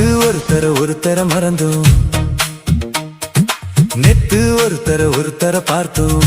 பார்த்து ஒருத்தர மறந்தோம், நெத்து ஒருத்தர பார்த்தோம்.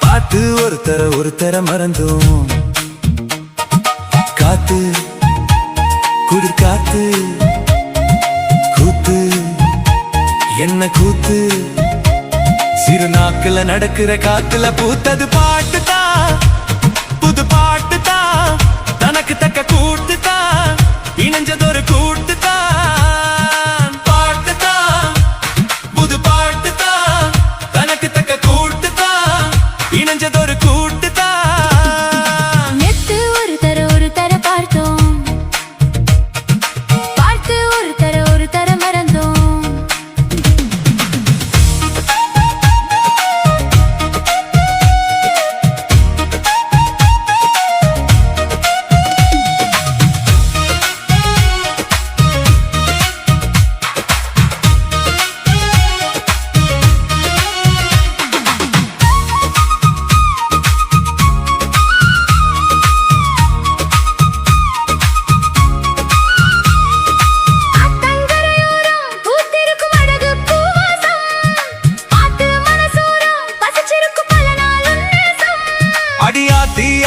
பார்த்து ஒருத்தர மறந்தோம். காத்து குளிர் காத்து கூத்து என்ன கூத்து, சிறு நாக்குல நடக்கிற காத்துல பூத்தது பாட்டுதான், புது பாட்டுதான், தனக்கு தக்க கூட்டுதான், இணைஞ்சதொரு கூட்டுதான். பாட்டுதான் புது பாட்டுதான், தனக்கு தக்க கூட்டுதான், இணைஞ்சதொரு கூட்டுதான். நெத்து ஒருத்தர பார்த்தோம், பார்த்து ஒருத்தர மறந்தோம்.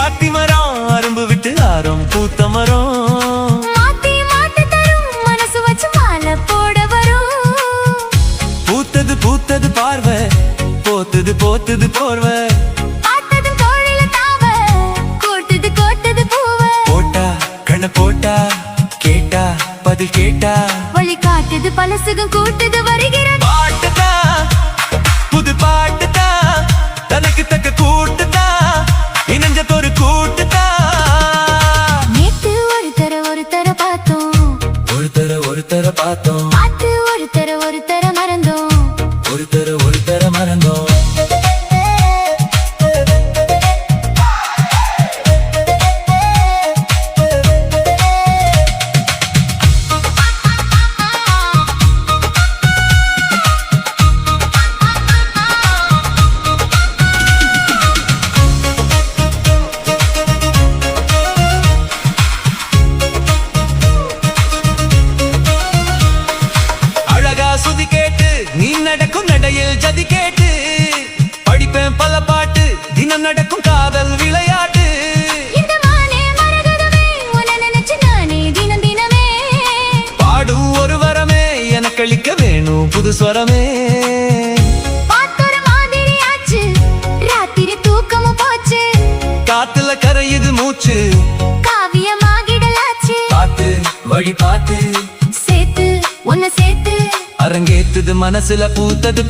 ஆத்தி மரம் அரும்பு விட்டு ஆரம் பூத்த மரம், மாத்தி தரும் மனசு வச்சு மாலை போட வரும். பூத்தது பார்வை, போத்தது போர்வை, பார்த்தது தோழில தாவ, கோட்டது பூவ. போட்டா கண்ண போட்டா, கேட்டா பதில் கேட்டா, வழி காட்டுது பலசுகம் கூட்டுது வருகிறது. பாட்டுதான் புது பாட்டுதான், தனக்கு தக்க கூட்டுதான், இணைஞ்சதொரு கூட்டுதான். நேத்து ஒருத்தர பார்த்தோம், ஒருத்தர பார்த்தோம், பார்த்து ஒருத்தர மறந்தோம். ஒருத்தர மறந்தோம். சுதி கேட்டு நீ நடக்கும் நடையில் ஜதி கேட்டு, படிப்பேன் பல பாட்டு, தினம் நடக்கும் காதல் விளையாட்டு. இந்த மானே மரகதமே உன்னை நினைச்சு நானே தினமே பாடும் ஒரு வரமே, எனக்கு அளிக்க வேணும் புது ஸ்வரமே. பாத்தொரு மாதிரி ஆச்சு, ராத்திரி தூக்கமும் போச்சு, காத்துல கரையுது மூச்சு, காவியமாகிடலாச்சு. பார்த்து வழி பார்த்து சேர்த்து உன்னை சேர்த்து அரங்கேத்துது மனசுல பூத்தது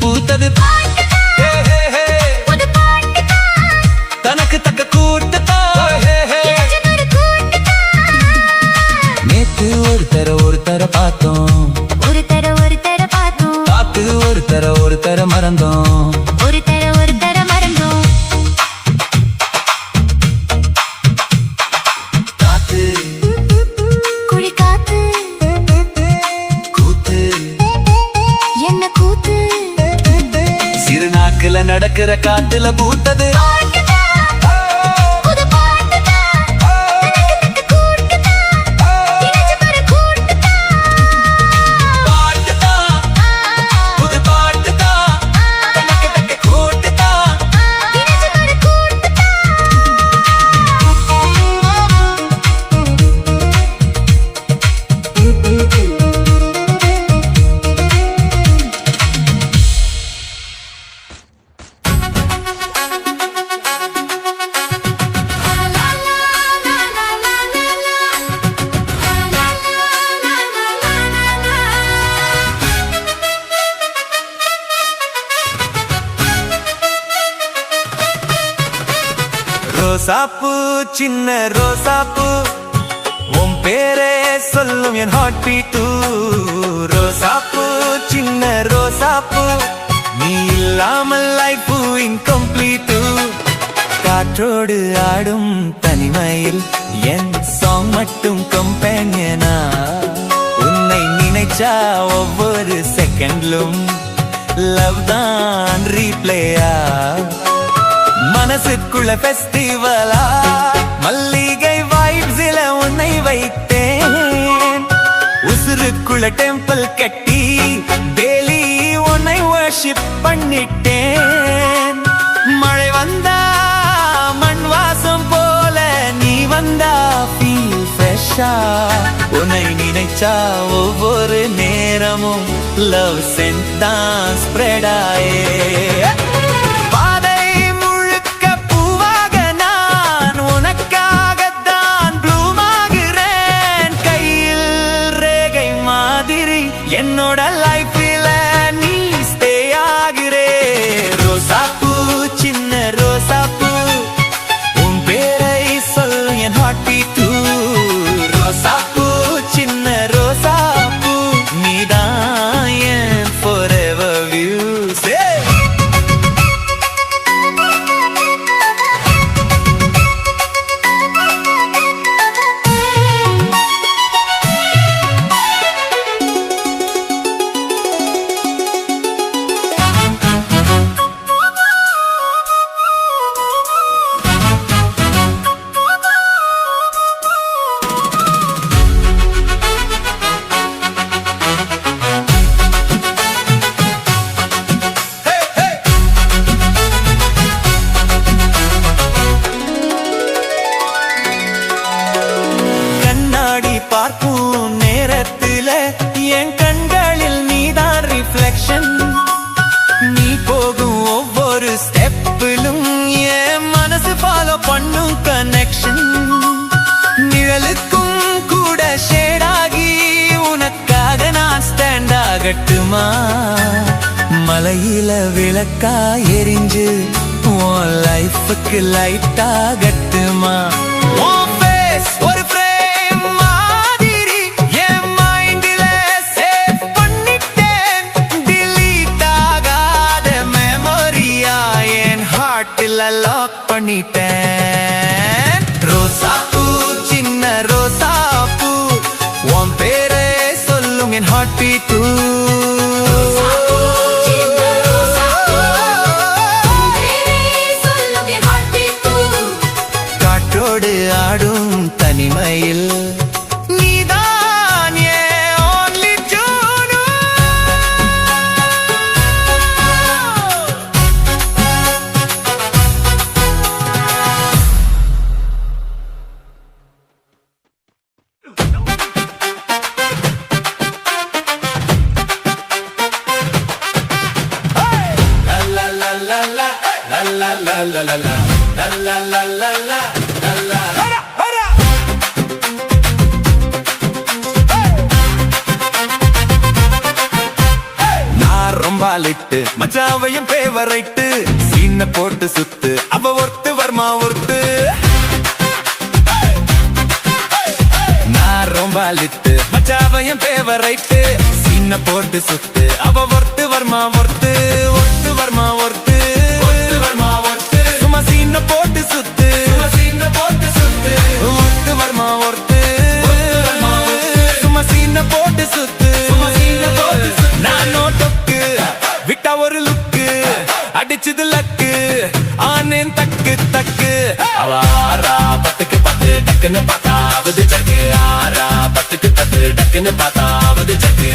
ஹே, ஹே, ஹே. புது பாட்டுதான், தனக்கு தக்க கூட்டுதான். ஹே, ஹே. இணைஞ்சதொரு கூட்டுதான். நேத்து ஒருத்தர பார்த்தோம், ஒருத்தர பார்த்தோம், பார்த்து ஒருத்தர மறந்தோம். ஒருத்தர மறந்தோம். காத்து குழி காத்து கூத்து என்ன கூத்து, சிறு நாக்குல நடக்கிற காத்துல பூத்தது புது பாட்டுதான், தனக்கு தக்க கூட்டுதான், இணைஞ்சதொரு கூட்டுதான். பாட்டுதான் புது பாட்டுதான், தனக்கு தக்க கூட்டுதான். இணைஞ்சதொரு ரோசாப்பூ சின்ன ரோசாப்பூ, உன் பேரே சொல்லும் என் ஹார்ட் பீட்டு. ரோசாப்பூ சின்ன ரோசாப்பூ, நீ இல்லாமல் லைஃப் இன்கம்ப்ளீட்டு. காற்றோடு ஆடும் தனிமையில் என் சாங் மட்டும் கம்பெனியனா, உன்னை நினைச்சா ஒவ்வொரு செகண்ட்லும் லவ் தான் ரீப்ளேயா. மனசுக்குள்ள ஃபெஸ்டிவலா மல்லிகை வைப்ஸில உன்னை வைத்தேன். உள்ளுக்குள்ள டெம்பிள் கட்டி டெய்லி உன்னை வர்ஷிப் பண்ணிட்டேன். மழை வந்தா மண் வாசம் போல நீ வந்தா ஃபீல் ஃப்ரெஷ்ஷா. உன்னை நினைச்சா ஒவ்வொரு நேரமும் லவ் சென்ட் தான் ஸ்ப்ரெட் ஆயே. என்னோட லைஃப்ல நீ ஸ்டே ஆகிறே. ரோசாப்பூ சின்ன ரோசாப்பூ உன் பேரை சொல்லு என் ஹார்ட் பீட். ரோசாப்பூ சின்ன ரோசாப்பூ நீதான் என் forever view. பார்க்கும் நேரத்துல என் கண்களில் நீதான் ரிஃப்ளெக்ஷன். நீ போகும் ஒவ்வொரு ஸ்டெப்பிலும் என் மனசு ஃபாலோ பண்ணும் கனெக்ஷன். நிழலுக்கும் கூட ஷேடாகி உனக்காக நான் ஸ்டாண்ட் ஆகட்டுமா. மலையில விளக்கா எரிஞ்சு உன் லைஃபுக்கு லைட் ஆகட்டுமா. ஒரு லாக் பண்ணிட்டேன். ரோசாப்பூ சின்ன ரோசாப்பூ உன் பேரே சொல்லும் என் ஹார்ட் பீட். காற்றோடு ஆடும் தனிமையில் நான் ரொம்ப லிட்டு மச்சாவையும் பேவரைட்டு சீன போட்டு சுத்து அவ ஒருத்து வர்மா ஒருத்து. நான் ரொம்ப லிட்டு மச்சாவையும் பேவரைட்டு சீன போட்டு சுத்து அவ ஒருத்து வர்மா ஒருத்து. ஒருத்து வர்மா ஒருத்து சும்மா சீன போட்டு சுத்து. சீன போட்டு சுத்து ஒருத்து வர்மா ஒருத்து. சும்மா சீன போட்டு சுத்து. நான் நோட்டொக்கு விட்டா ஒரு லுக்கு அடிச்சது லக்கு ஆனேன் தக்கு தக்கு. ஆறா பத்துக்கு பத்து டக்குன்னு பார்த்தாவது சக்கு. ஆறா பத்துக்கு பத்து டக்குன்னு பார்த்தாவது சக்கு.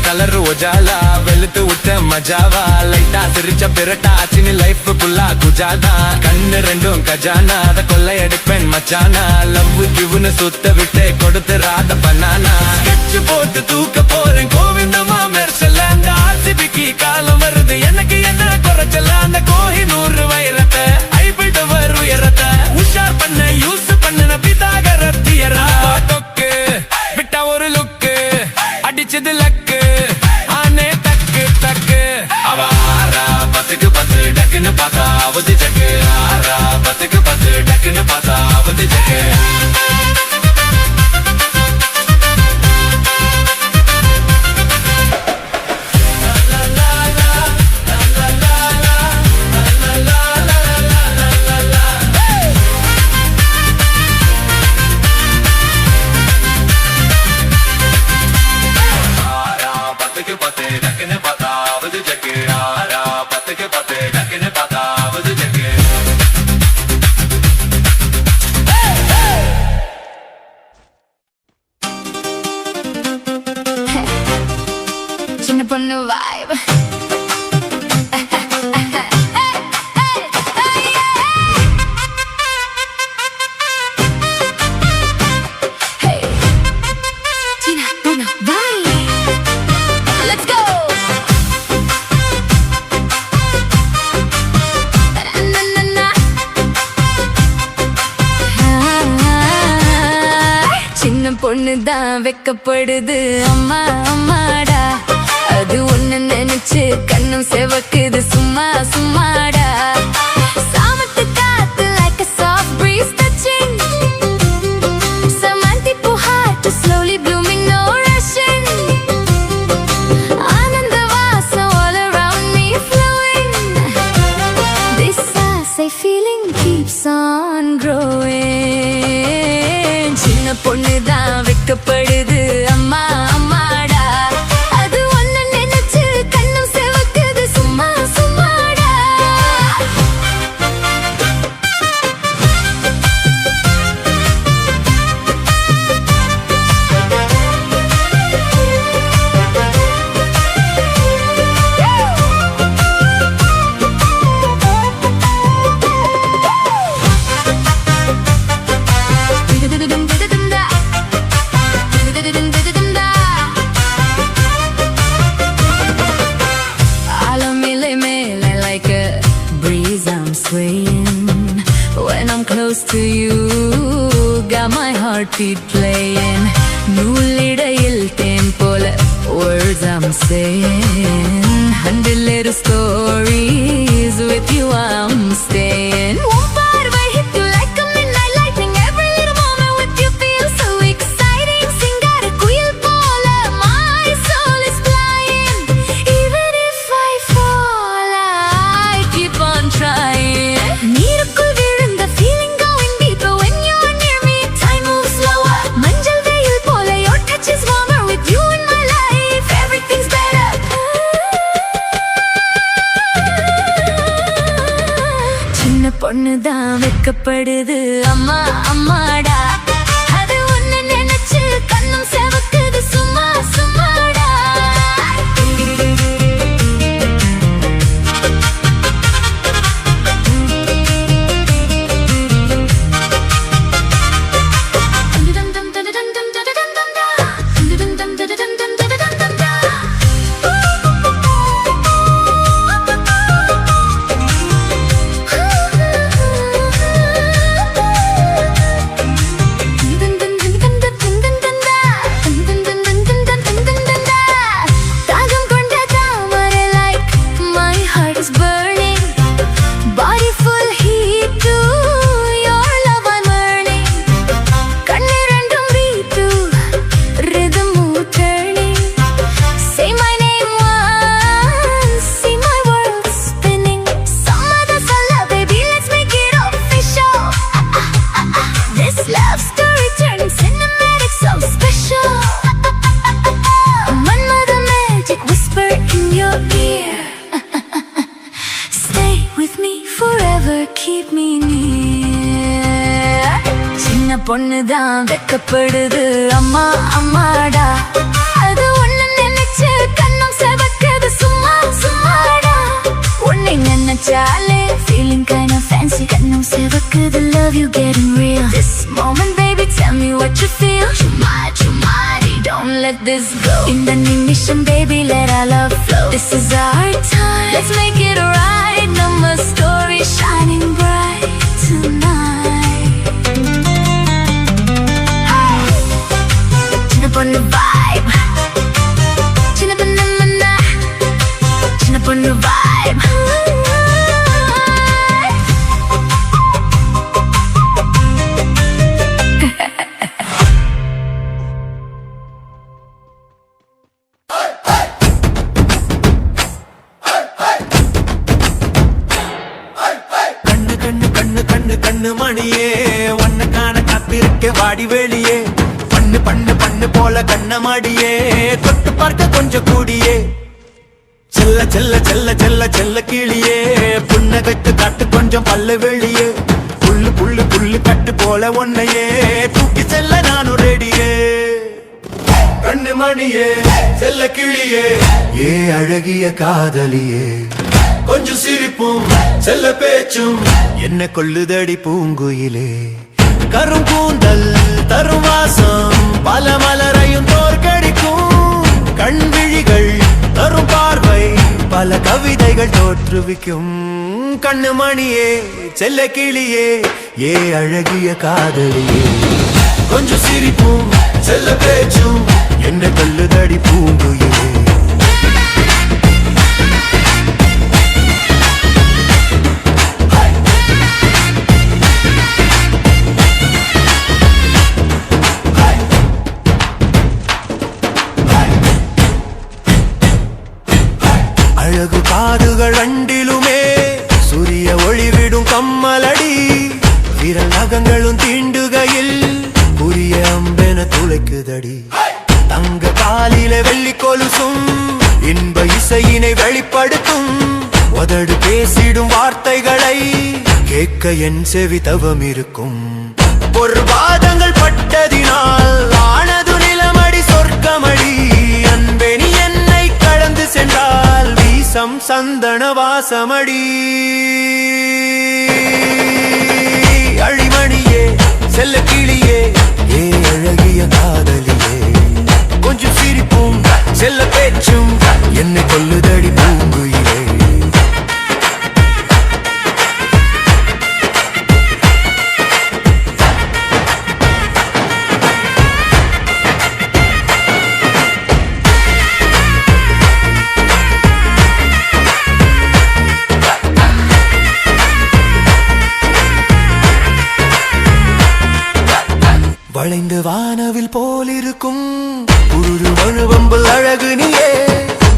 கலர் ஒஜாலா வெளுத்து விட்ட மஜாவா. லைட்டா சிரிச்ச பிறட்டா சின்ன லைஃப் புல்லா குஜாதா. கண்ணு ரெண்டும் கஜானா அத கொள்ளையடிப்பேன் மச்சானா. லவ் கிவுன்னு சுத்த விட்டு கொடுத்து ராத பனானா. ஸ்கெட்ச் போட்டு தூக்க போறேன் கோவிந்தமா மெர்சல். அந்த ஆர்சிபிக்கு காலம் வருது எனக்கு என்ன குறைச்சல. அந்த கோஹினூர் வைரத்தை ஐபிடவர் உயரத்தை உஷார் பண்ண யூஸ் பண்ண பிதாகர தியரா. தொக்கு விட்டா ஒரு லுக்கு அடிச்சது லக்கு ஆனே தக்கு தக்கு. அவ ஆறா பத்துக்கு பத்து லக்கு ஆறா 10க்கு 10 டக்குன்னு பார்த்தா ஆவது ஜக்கு சின்ன பொண்ணு vibe. Hey, சின்ன பொண்ணு vibe. Let's go. Na-na-na-na. சின்ன பொண்ணு தான் வெக்கப்படுது அம்மா அம்மாடா அது ஒண்ணு நினைச்சு கண்ணும் செவக்குது சும்மா சும்மாடா சாமத்து காத்து like a soft breeze touching Samanthi heart slowly blooming no rushing ஆனந்த வாசம் all around me flowing This ஆசை feeling keeps on growing சின்ன பொண்ணு தான் வெக்கப்படுது அம்மா அம்மாடா அது ஒண்ணு நினைச்சு கண்ணும் செவக்குது சும்மா சும்மாடா Like a breeze I'm swaying When I'm close to you Got my heartbeat playing நூலிடையில் தேன் போல Words I'm saying 100 little stories With you I'm staying உன் பார்வை hit you like a midnight lightning Every little moment with you feels so exciting சிங்கார குயில் போல My soul is flying Even if I fall I keep on trying நீருக்குள் விழுந்த feeling going deeper When you're near me time moves slower மஞ்சள் வெயில் போல your touch is warmer With you in my life everything's better சின்ன பொண்ணு தான் வெக்கப்படுது அம்மா அம்மாடா அது ஒண்ணு நினைச்சு கண்ணும் செவக்குது சும்மா சும்மாடா தாகம் கொண்ட தாமரை like my heart is burning body full heat to your love I'm earning கண்ணிரண்டும் beat to rhythm turning say my name once see my world spinning சம்மதம் சொல்ல baby let's make it official this love story turning cinematic so special Manmada magic whisper in your ear Stay with me forever, keep me near சின்ன பொண்ணு தான் வெக்கப்படுது அம்மா அம்மாடா அது ஒண்ணு நினைச்சு கண்ணும் செவக்குது சும்மா சும்மாடா உன்னை நினைச்சாலே feeling kind of fancy கண்ணும் செவக்குது love you getting real This moment baby tell me what you feel Chumari don't let this go In the நிமிஷம் baby let our love flow This is our time Let's make it right Number story shining bright tonight சின்ன பொண்ணு vibe சின்ன பொண்ணு மன்னா சின்ன பொண்ணு vibe கண்ணு மணியே ஒன்ன காண காத்திருக்க வாடி வெளியே பண்ணு பண்ணு பண்ணு போல கண்ண மாடியே தொட்டு பார்க்க கொஞ்சம் கூடியே செல்ல செல்ல செல்ல செல்ல செல்ல செல்ல கிளியே புன்னகைத்து காட்டு கொஞ்சம் பல்ல வெளியே புல்லு புல்லு புல்லு கட்டு போல ஒன்னையே தூக்கி செல்ல நானும் ரெடியே கண்ணு மணியே செல்ல கிளியே ஏ அழகிய காதலியே கொஞ்சம் சிரிப்பும் செல்ல பேச்சும் என்ன கொள்ளுதடி பூங்குயிலே கரும் கூந்தல் தரும் வாசம் பல மலரையும் தோற்கடிக்கும் கண் விழிகள் தரும் பார்வை பல கவிதைகள் தோற்றுவிக்கும் கண்ணு மணியே செல்ல கிளியே ஏ அழகிய காதலியே கொஞ்சம் சிரிப்பும் செல்ல பேச்சும் என்ன கொள்ளுதடி பூங்குயிலே அழகு காதுகள் அண்டிலுமே சூரிய ஒளிவிடும் கம்மலடி விரல் நகங்களும் தீண்டுகையில் புரிய அம்பென துளைக்குதடி தங்க காலிலே வெள்ளி கொலுசும் இன்ப இசையினை வெளிப்படுத்தும் உதடு பேசிடும் வார்த்தைகளை கேட்க என் செவி தவம் இருக்கும் ஒரு வாதங்கள் பட்டதினால் ஆனது நிலமடி சொர்க்கமடி அன்பே நீ என்னை கடந்து சென்றால் வீசம் சந்தன வாசமடி அழிமணியே செல்ல கிளியே ஏ அழகிய காதலியே கொஞ்சம் சிரிப்பும் செல்ல பேச்சும் என்னை கொல்லுதடி பூங்குயிலே வளைந்து வானவில் போலிருக்கும் உருது வழுவம்பல் அழகு நீயே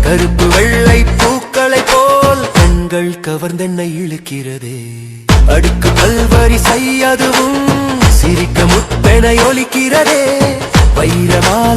கருப்பு வெள்ளை பூக்களை போல் கண்கள் கவர்ந்தென்னை இழுக்கிறதே அடுக்கு பல்வரிசை அதுவும் சிரிக்க முத்தென ஒலிக்கிறதே வைரமால்